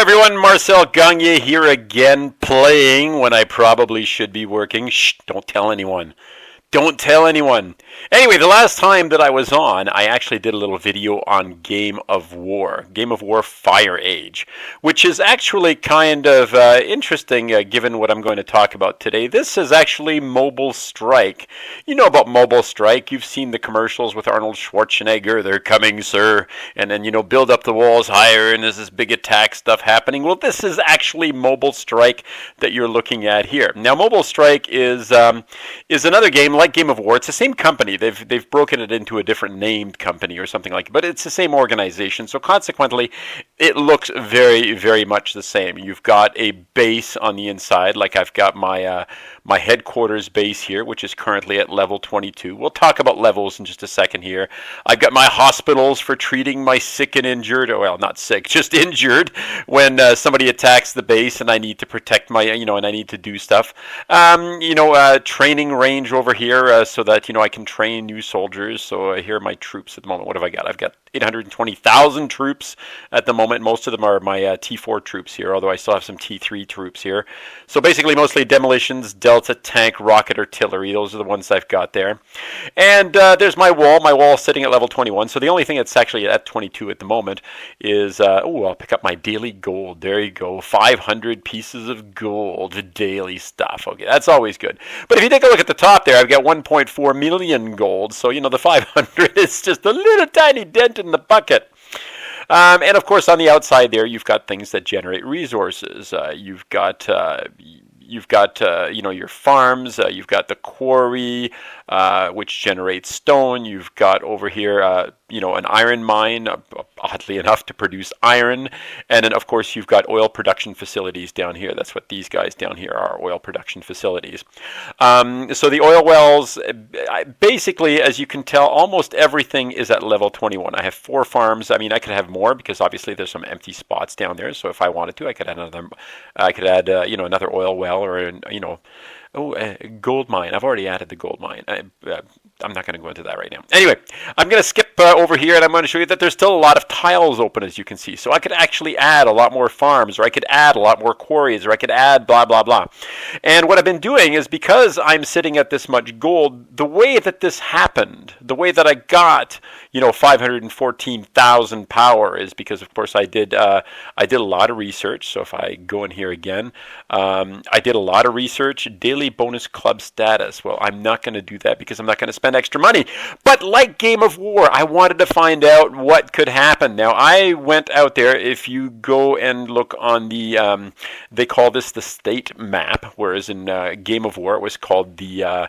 everyone, Marcel Gagne here again, playing when I probably should be working. Shh, don't tell anyone. Don't tell anyone. Anyway, the last time that I was on, I actually did a little video on Game of War Fire Age, which is actually kind of interesting given what I'm going to talk about today. This is actually Mobile Strike. You know about Mobile Strike. You've seen the commercials with Arnold Schwarzenegger. They're coming, sir. And then, build up the walls higher and there's this big attack stuff happening. Well, this is actually Mobile Strike that you're looking at here. Now, Mobile Strike is another game like Game of War. It's the same company. They've broken it into a different named company or something like that, but it's the same organization. So consequently, it looks very, very much the same. You've got a base on the inside, like I've got my headquarters base here, which is currently at level 22. We'll talk about levels in just a second here. I've got my hospitals for treating my sick and injured, well, not sick, just injured, when somebody attacks the base and I need to protect my, and I need to do stuff. Training range over here so that, I can train new soldiers. So here are my troops at the moment. What have I got? I've got 820,000 troops at the moment. Most of them are my T4 troops here, although I still have some T3 troops here. So basically mostly demolitions, Delta, tank, rocket, artillery. Those are the ones I've got there. And there's my wall. My wall is sitting at level 21. So the only thing that's actually at 22 at the moment is, I'll pick up my daily gold. There you go. 500 pieces of gold. Daily stuff. Okay, that's always good. But if you take a look at the top there, I've got 1.4 million gold. So, the 500 is just a little tiny dent in the bucket. And of course, on the outside there, you've got things that generate resources. You've got your farms. You've got the quarry, which generates stone. You've got over here, an iron mine, oddly enough, to produce iron. And then, of course, you've got oil production facilities down here. That's what these guys down here are, oil production facilities. So the oil wells, basically, as you can tell, almost everything is at level 21. I have 4 farms. I mean, I could have more because obviously there's some empty spots down there. So if I wanted to, I could add another oil well or a gold mine. I've already added the gold mine. I'm not going to go into that right now. Anyway, I'm going to skip over here and I'm going to show you that there's still a lot of tiles open, as you can see. So I could actually add a lot more farms, or I could add a lot more quarries, or I could add blah, blah, blah. And what I've been doing is, because I'm sitting at this much gold, the way that this happened, the way that I got, 514,000 power is because, of course, I did a lot of research. So if I go in here again, I did a lot of research, daily bonus club status. Well, I'm not going to do that because I'm not going to spend extra money. But like Game of War, I wanted to find out what could happen. Now, I went out there. If you go and look on the, they call this the state map, whereas in Game of War it was called the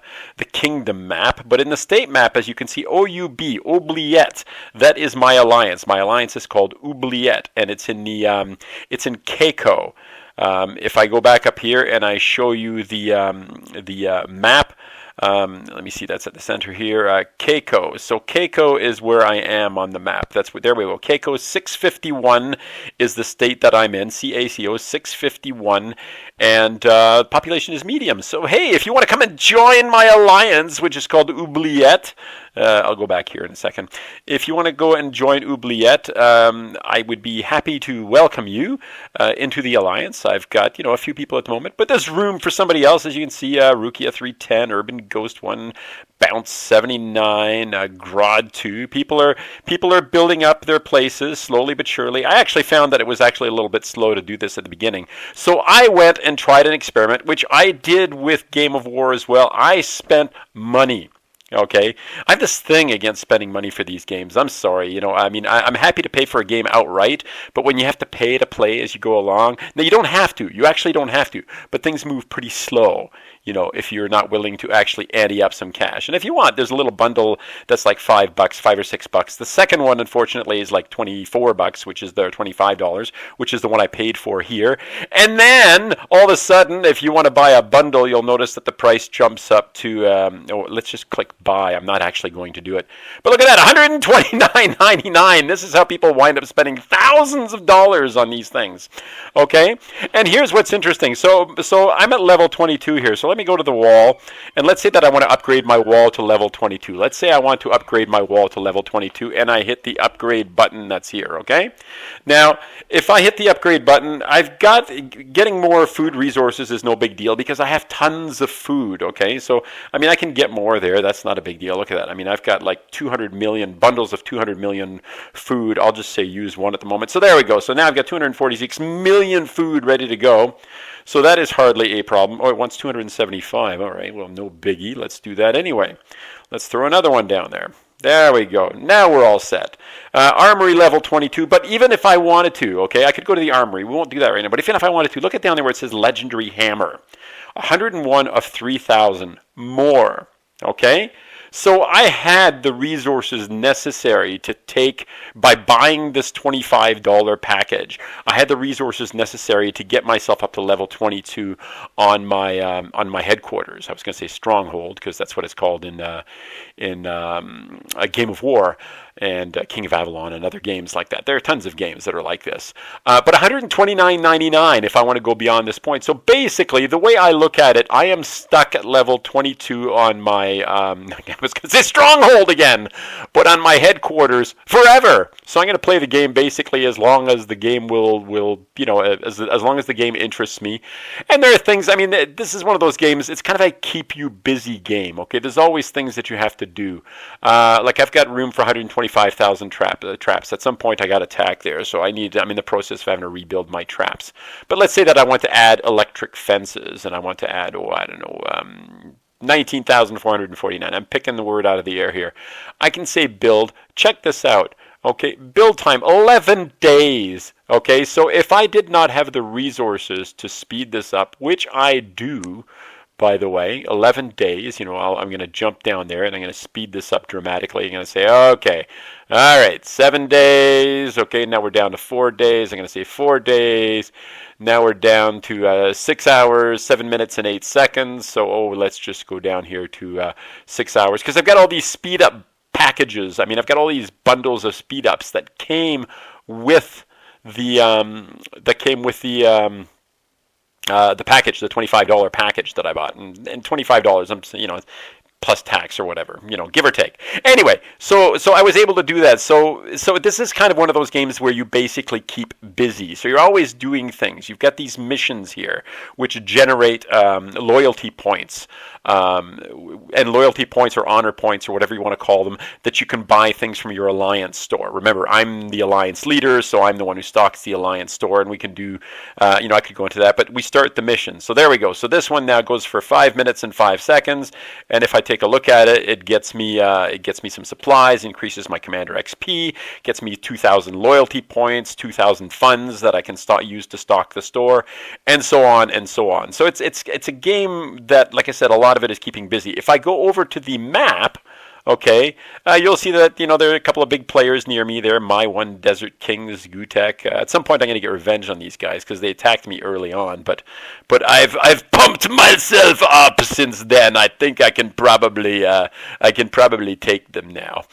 kingdom map. But in the state map, as you can see, Oubliette, that is my alliance. My alliance is called Oubliette, and it's in Keiko. If I go back up here and I show you the map, let me see, that's at the center here, Keiko. So Keiko is where I am on the map. There we go. Keiko 651 is the state that I'm in, CACO 651, and population is medium. So hey, if you want to come and join my alliance, which is called Oubliette, I'll go back here in a second. If you want to go and join Oubliette, I would be happy to welcome you into the alliance. I've got, a few people at the moment, but there's room for somebody else. As you can see, Rukia 310, Urban Ghost 1, Bounce 79, Grod 2. People are building up their places slowly but surely. I actually found that it was actually a little bit slow to do this at the beginning. So I went and tried an experiment, which I did with Game of War as well. I spent money. Okay, I have this thing against spending money for these games. I'm sorry, I'm happy to pay for a game outright, but when you have to pay to play as you go along, now you don't have to. You actually don't have to, but things move pretty slow, if you're not willing to actually ante up some cash. And if you want, there's a little bundle that's like $5, $5 or $6. The second one, unfortunately, is like $24, which is their $25, which is the one I paid for here. And then all of a sudden, if you want to buy a bundle, you'll notice that the price jumps up to, let's just click buy. I'm not actually going to do it. But look at that, $129.99. This is how people wind up spending thousands of dollars on these things. Okay? And here's what's interesting. So I'm at level 22 here. So let me go to the wall, and let's say that I want to upgrade my wall to level 22. Let's say I want to upgrade my wall to level 22, and I hit the upgrade button that's here, okay? Now, if I hit the upgrade button, I've got, getting more food resources is no big deal because I have tons of food, okay? So, I mean, I can get more there. That's not a big deal. Look at that. I mean, I've got like 200 million, bundles of 200 million food. I'll just say use one at the moment. So there we go. So now I've got 246 million food ready to go. So that is hardly a problem. Oh, it wants 275. All right, well, no biggie. Let's do that anyway. Let's throw another one down there. There we go. Now we're all set. Armory level 22. But even if I wanted to, okay, I could go to the armory. We won't do that right now. But even if I wanted to, look at down there where it says Legendary Hammer. 101 of 3,000 more. Okay? So I had the resources necessary to take, by buying this $25 package, I had the resources necessary to get myself up to level 22 on my headquarters. I was going to say stronghold because that's what it's called in a Game of War and King of Avalon and other games like that. There are tons of games that are like this. But $129.99 if I want to go beyond this point. So basically, the way I look at it, I am stuck at level 22 on my, I was going to say stronghold again, but on my headquarters forever. So I'm going to play the game basically as long as the game will you know, as long as the game interests me. And there are things, I mean, this is one of those games, it's kind of a keep you busy game, okay? There's always things that you have to do. Like I've got room for 125,000 traps. At some point I got attacked there, so I'm in the process of having to rebuild my traps. But let's say that I want to add electric fences, and I want to add, 19,449. I'm picking the word out of the air here. I can say build. Check this out. Okay, build time, 11 days. Okay, so if I did not have the resources to speed this up, which I do, by the way, 11 days, I'm going to jump down there and I'm going to speed this up dramatically. I'm going to say, okay, all right, 7 days. Okay, now we're down to 4 days. I'm going to say 4 days. Now we're down to 6 hours, 7 minutes, and 8 seconds. So, let's just go down here to 6 hours because I've got all these speed up packages. I mean, I've got all these bundles of speed ups that came with the package, the $25 package that I bought, and $25, plus tax or whatever, give or take. Anyway, so I was able to do that. So this is kind of one of those games where you basically keep busy. So you're always doing things. You've got these missions here, which generate loyalty points. And loyalty points or honor points or whatever you want to call them, that you can buy things from your Alliance store. Remember, I'm the Alliance leader, so I'm the one who stocks the Alliance store, and we can do, I could go into that, but we start the mission. So there we go. So this one now goes for 5 minutes and 5 seconds, and if I take a look at it, it gets me some supplies, increases my Commander XP, gets me 2,000 loyalty points, 2,000 funds that I can use to stock the store, and so on and so on. So it's a game that, like I said, a lot of it is keeping busy. If I go over to the map, okay, you'll see that, there are a couple of big players near me there. My One Desert Kings, Gutek. At some point I'm going to get revenge on these guys because they attacked me early on, but I've pumped myself up since then. I think I can probably take them now.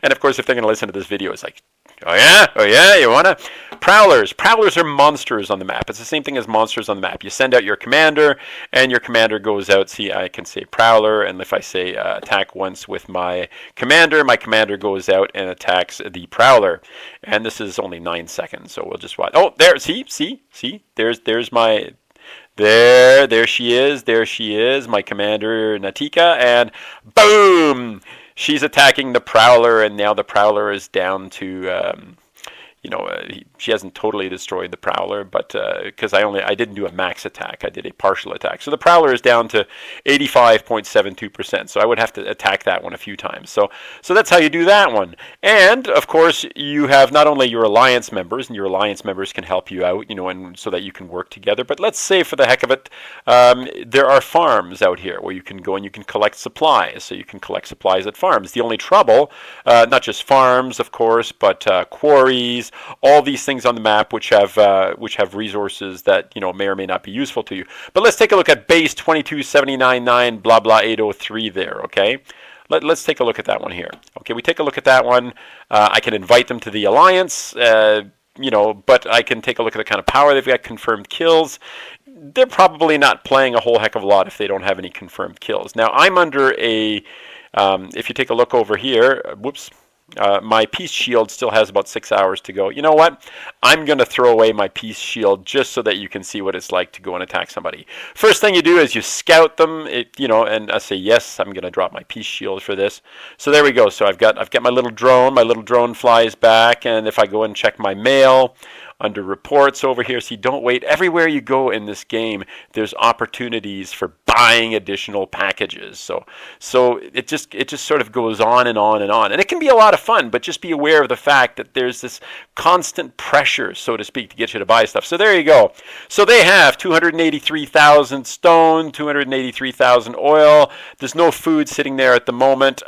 And of course, if they're going to listen to this video, it's like, oh yeah, you wanna? Prowlers are monsters on the map. It's the same thing as monsters on the map. You send out your commander, and your commander goes out. See, I can say prowler, and if I say attack once with my commander goes out and attacks the prowler. And this is only 9 seconds, so we'll just watch. Oh, there, see, there's my. There she is, my commander Natika, and boom! She's attacking the Prowler, and now the Prowler is down to, she hasn't totally destroyed the Prowler, but because I didn't do a max attack, I did a partial attack. So the Prowler is down to 85.72%. So I would have to attack that one a few times. So that's how you do that one. And of course, you have not only your Alliance members, and your Alliance members can help you out, and so that you can work together. But let's say, for the heck of it, there are farms out here where you can go and you can collect supplies. So you can collect supplies at farms. The only trouble, not just farms, of course, but quarries, all these things on the map which have resources that may or may not be useful to you. But let's take a look at base 22799 blah blah 803 there. Okay. Let's take a look at that one here. Okay, we take a look at that one. I can invite them to the alliance, but I can take a look at the kind of power they've got, confirmed kills. They're probably not playing a whole heck of a lot if they don't have any confirmed kills. Now, I'm under a, if you take a look over here, my peace shield still has about 6 hours to go. You know what? I'm going to throw away my peace shield just so that you can see what it's like to go and attack somebody. First thing you do is you scout them, and I say, yes, I'm going to drop my peace shield for this. So there we go. So I've got my little drone. My little drone flies back, and if I go and check my mail, under reports over here, see, don't wait. Everywhere you go in this game, there's opportunities for buying additional packages. So it just sort of goes on and on and on. And it can be a lot of fun, but just be aware of the fact that there's this constant pressure, so to speak, to get you to buy stuff. So there you go. So they have 283,000 stone, 283,000 oil. There's no food sitting there at the moment.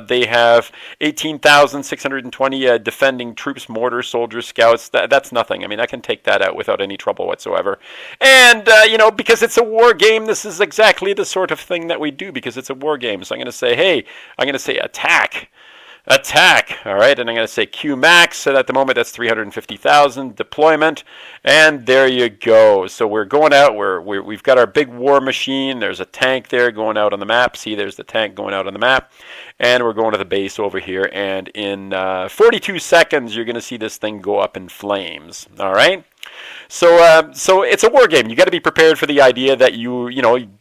They have 18,620 defending troops, mortar, soldiers, scouts. That's nothing. I mean, I can take that out without any trouble whatsoever. And, because it's a war game, this is exactly the sort of thing that we do because it's a war game. So I'm going to say, hey, I'm going to say attack. Attack, all right, and I'm going to say Q max, so at the moment that's 350,000 deployment, and there you go. So we're going out, we've got our big war machine, there's a tank there going out on the map, see there's the tank going out on the map, and we're going to the base over here, and in 42 seconds you're going to see this thing go up in flames, all right? So it's a war game. You got to be prepared for the idea that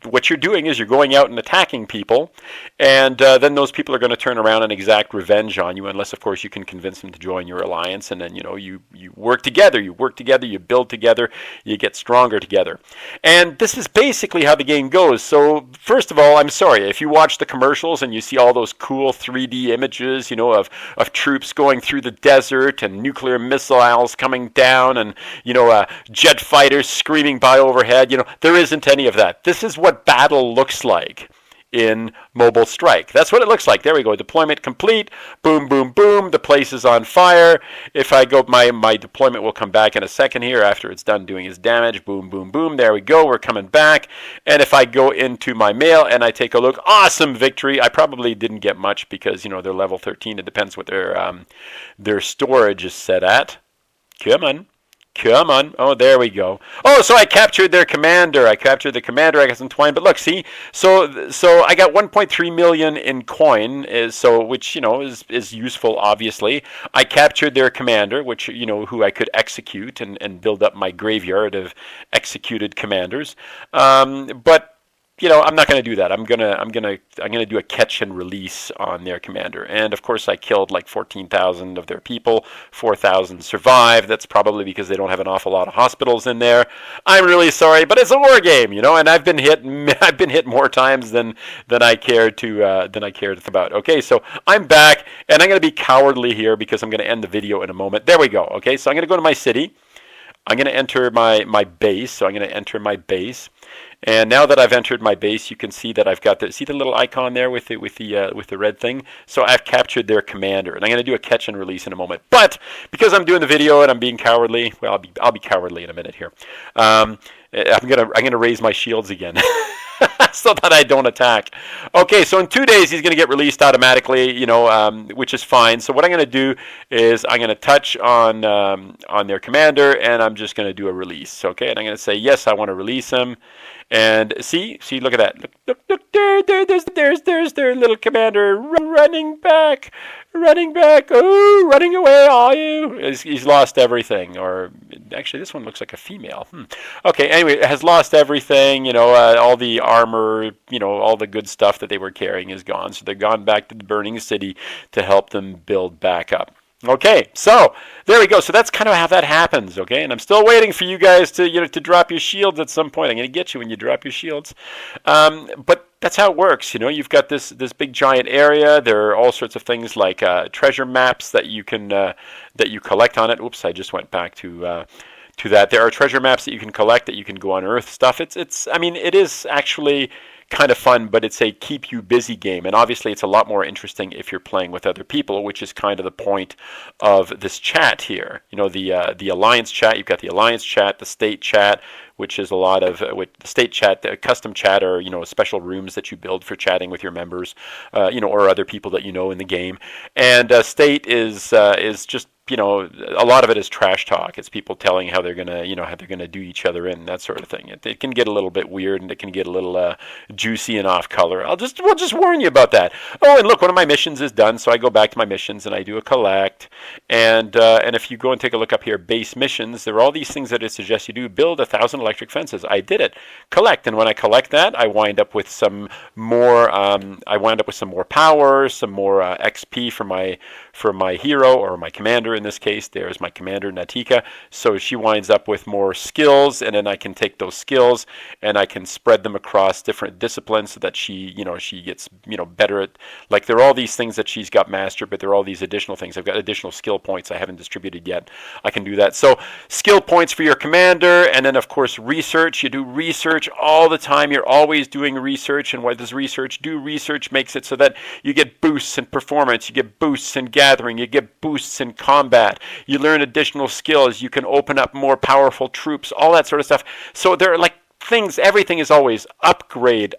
what you're doing is you're going out and attacking people, and then those people are going to turn around and exact revenge on you, unless of course you can convince them to join your alliance, and then you work together, you build together, you get stronger together. And this is basically how the game goes. So first of all, I'm sorry if you watch the commercials and you see all those cool 3D images, of troops going through the desert and nuclear missiles coming down and jet fighters screaming by overhead. There isn't any of that. This is what battle looks like in Mobile Strike. That's what it looks like. There we go. Deployment complete. Boom, boom, boom. The place is on fire. If I go, my deployment will come back in a second here after it's done doing its damage. Boom, boom, boom. There we go. We're coming back. And if I go into my mail and I take a look, awesome victory. I probably didn't get much because, they're level 13. It depends what their storage is set at. Come on. Oh, there we go. Oh, so I captured their commander. I got some twine. But look, see, so I got 1.3 million in coin, which is useful. Obviously, I captured their commander, which who I could execute and build up my graveyard of executed commanders. But I'm not going to do that. I'm gonna do a catch and release on their commander. And of course, I killed like 14,000 of their people. 4,000 survived. That's probably because they don't have an awful lot of hospitals in there. I'm really sorry, but it's a war game, and I've been hit more times than I cared to about. Okay, so I'm back, and I'm going to be cowardly here because I'm going to end the video in a moment. There we go. Okay, so I'm going to go to my city. I'm going to enter my base. So I'm going to enter my base. And now that I've entered my base, you can see that I've got see the little icon there with the red thing. So I've captured their commander, and I'm going to do a catch and release in a moment. But because I'm doing the video and I'm being cowardly, well, I'll be cowardly in a minute here. I'm gonna raise my shields again. So that I don't attack. Okay, so in 2 days he's going to get released automatically, which is fine. So what I'm going to do is I'm going to touch on their commander, and I'm just going to do a release. Okay, and I'm going to say yes, I want to release him. And see, look at that. Look, there's their little commander running back. Oh, running away, are you? He's lost everything. Or actually, this one looks like a female. Okay, anyway, it has lost everything. All the armor, all the good stuff that they were carrying is gone. So they're gone back to the burning city to help them build back up. Okay, so there we go. So that's kind of how that happens, okay? And I'm still waiting for you guys to drop your shields at some point. I'm going to get you when you drop your shields. But that's how it works, You've got this big giant area. There are all sorts of things like treasure maps that you can that you collect on it. Oops, I just went back to that. There are treasure maps that you can collect that you can go unearth stuff. It is actually kind of fun, but it's a keep you busy game. And obviously it's a lot more interesting if you're playing with other people, which is kind of the point of this chat here. You know, the alliance chat, you've got the alliance chat, the state chat, which is a lot of with the state chat, the custom chat, or special rooms that you build for chatting with your members, or other people that you know in the game. And state is just a lot of it is trash talk. It's people telling how they're gonna do each other in, that sort of thing. It can get a little bit weird, and it can get a little juicy and off color. We'll just warn you about that. Oh, and look, one of my missions is done, so I go back to my missions and I do a collect. And if you go and take a look up here, base missions, there are all these things that it suggests you do. Build 1,000 electric fences. I did it. Collect, and when I collect that, I wind up with some more. Some more power, some more XP for my hero or my commander. In this case, there's my commander Natika. So she winds up with more skills, and then I can take those skills and I can spread them across different disciplines so that she gets better at. Like, there are all these things that she's got mastered, but there are all these additional things. I've got additional skill points I haven't distributed yet. I can do that. So skill points for your commander, and then of course research. You do research all the time. You're always doing research, and what does research do? Research makes it so that you get boosts in performance, you get boosts in gathering, you get boosts in combat, you learn additional skills, you can open up more powerful troops, all that sort of stuff. So there are like things, everything is always upgrade,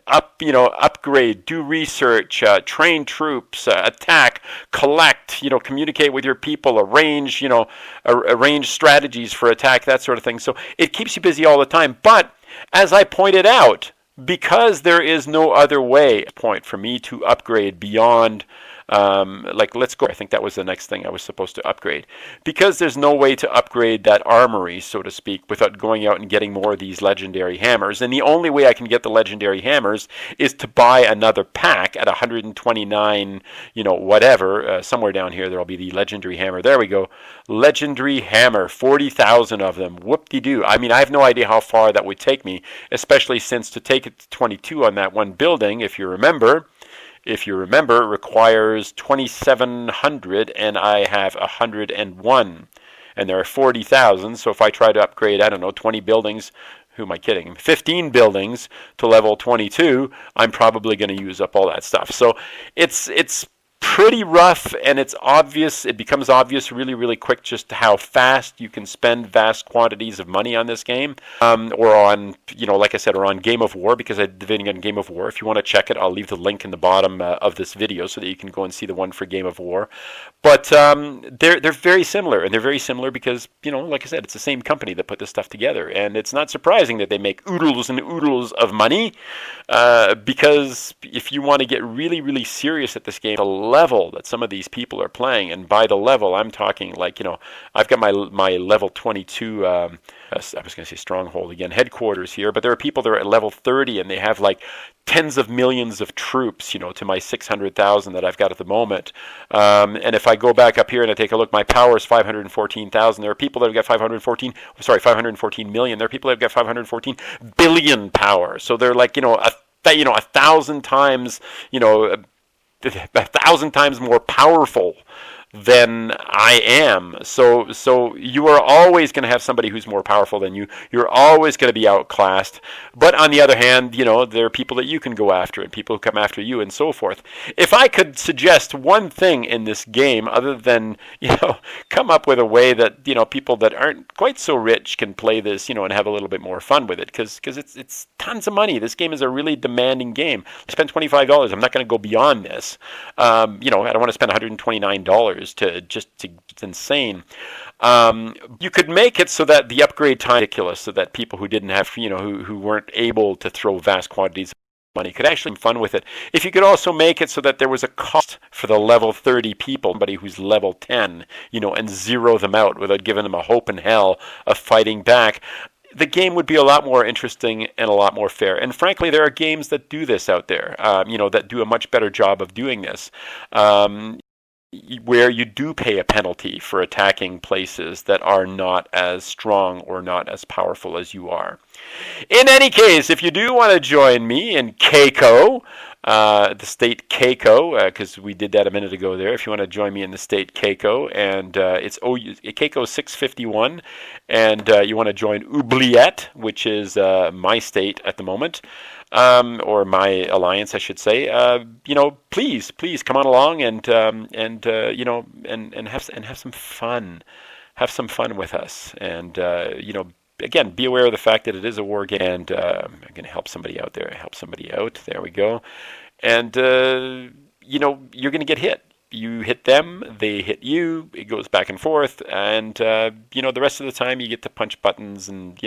do research, train troops, attack, collect, communicate with your people, arrange strategies for attack, that sort of thing. So it keeps you busy all the time. But as I pointed out, because there is no other way point for me to upgrade beyond let's go. I think that was the next thing I was supposed to upgrade. Because there's no way to upgrade that armory, so to speak, without going out and getting more of these legendary hammers. And the only way I can get the legendary hammers is to buy another pack at 129, somewhere down here there'll be the legendary hammer. There we go. Legendary hammer, 40,000 of them. Whoop-de-doo. I mean, I have no idea how far that would take me, especially since to take it to 22 on that one building, if you remember, it requires 2,700, and I have 101. And there are 40,000, so if I try to upgrade, 20 buildings, who am I kidding? 15 buildings to level 22, I'm probably going to use up all that stuff. So it's pretty rough, and it becomes obvious really, really quick just how fast you can spend vast quantities of money on this game, or on, like I said, or on Game of War, because I did the video on Game of War. If you want to check it, I'll leave the link in the bottom of this video so that you can go and see the one for Game of War. But they're very similar, and they're very similar because, like I said, it's the same company that put this stuff together, and it's not surprising that they make oodles and oodles of money, because if you want to get really, really serious at this game, the level that some of these people are playing, and by the level I'm talking like, I've got my level 22 I was going to say stronghold again, headquarters here, but there are people that are at level 30 and they have like tens of millions of troops, to my 600,000 that I've got at the moment. And if I go back up here and I take a look, my power is 514,000. There are people that have got 514 million. There are people that have got 514 billion power. So they're like, 1,000 times, 1,000 times more powerful than I am. So you are always going to have somebody who's more powerful than you. You're always going to be outclassed. But on the other hand, there are people that you can go after and people who come after you and so forth. If I could suggest one thing in this game other than, come up with a way that, people that aren't quite so rich can play this, and have a little bit more fun with it, because it's tons of money. This game is a really demanding game. I spent $25. I'm not going to go beyond this. I don't want to spend $129 it's insane. You could make it so that the upgrade time is ridiculous, so that people who didn't have, who weren't able to throw vast quantities of money could actually have fun with it. If you could also make it so that there was a cost for the level 30 people, somebody who's level 10, and zero them out without giving them a hope in hell of fighting back, the game would be a lot more interesting and a lot more fair. And frankly, there are games that do this out there, that do a much better job of doing this. Where you do pay a penalty for attacking places that are not as strong or not as powerful as you are. In any case, if you do want to join me in Keiko, the state Keiko, because we did that a minute ago there. If you want to join me in the state Keiko, and it's Keiko 651, and you want to join Oubliette, which is my state at the moment, or my alliance, I should say. Please come on along and have some fun. Have some fun with us, and again, be aware of the fact that it is a war game, and I'm going to help somebody out there. Help somebody out. There we go. And, you're going to get hit. You hit them, they hit you. It goes back and forth. And, the rest of the time you get to punch buttons and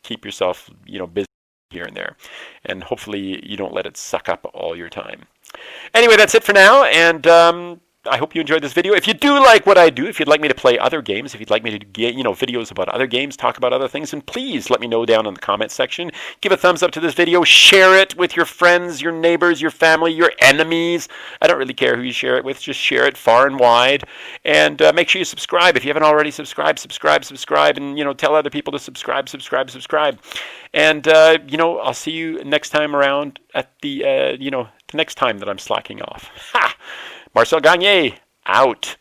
keep yourself, busy here and there. And hopefully you don't let it suck up all your time. Anyway, that's it for now. And, I hope you enjoyed this video. If you do like what I do, if you'd like me to play other games, if you'd like me to get, videos about other games, talk about other things, then please let me know down in the comment section. Give a thumbs up to this video. Share it with your friends, your neighbors, your family, your enemies. I don't really care who you share it with. Just share it far and wide. And make sure you subscribe. If you haven't already subscribed, subscribe. And, tell other people to subscribe. And, I'll see you next time around at the next time that I'm slacking off. Ha! Marcel Gagne, out.